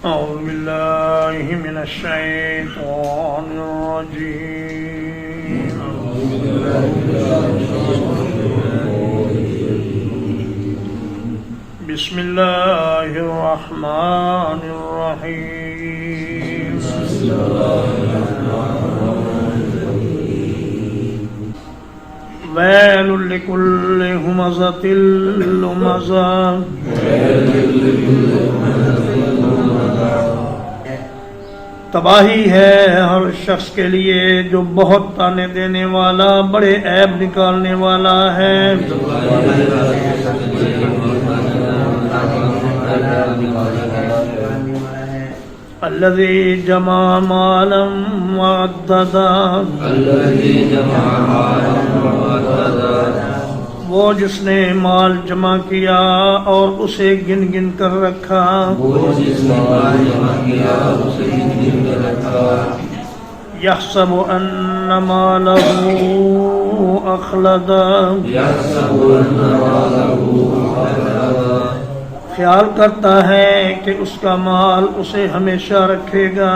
أعوذ بالله من الشيطان الرجيم بسم الله الرحمن الرحيم ويل لكل همزة لمزة تباہی ہے ہر شخص کے لیے جو بہت تانے دینے والا، بڑے عیب نکالنے والا ہے۔ الذی جمع مالا وعددا، وہ جس نے مال جمع کیا اور اسے گن گن کر رکھا۔ یحسب ان مالہ اخلدا، خیال کرتا ہے کہ اس کا مال اسے ہمیشہ رکھے گا۔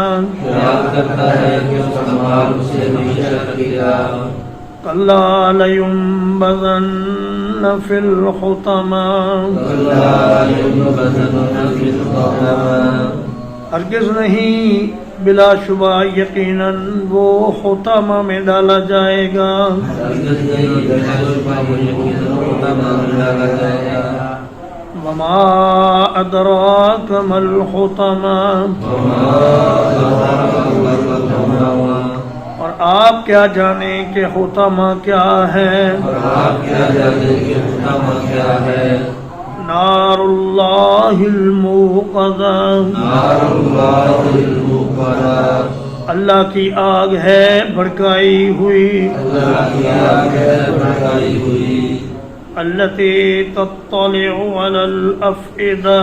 کلا لینبذن فی الحطمہ، ہرگز نہیں، بلا شبہ یقیناً وہ حطمہ میں ڈالا جائے گا۔ وما ادراک ما الحطمہ، اور آپ کیا جانیں کہ حطمہ کیا ہے؟ نار اللہ الموقدہ، اللہ کی آگ ہے بھڑکائی ہوئی۔ التی تطلع علی الافئدہ،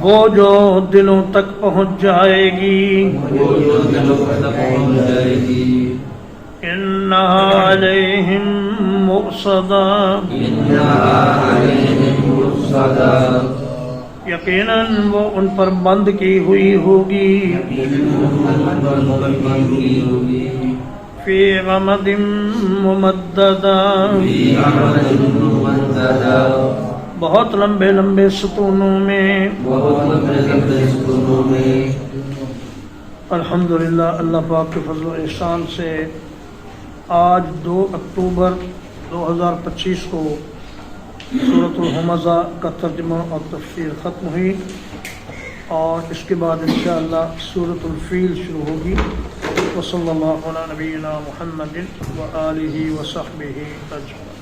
وہ جو دلوں تک پہنچ جائے گی۔ انہا علیہم مؤصدہ، یقیناً وہ ان پر بند کی ہوئی ہوگی۔ فی غمد ممددہ، بہت لمبے لمبے ستونوں میں۔ الحمدللہ، اللہ پاک کے فضل و احسان سے آج 2 اکتوبر 2025 کو سورۃ الہمزہ کا ترجمہ اور تفسیر ختم ہوئی، اور اس کے بعد انشاءاللہ سورۃ الفیل شروع ہوگی۔ وصلی اللہ علی نبینا محمد وآلہ وصحبہ اجمعین۔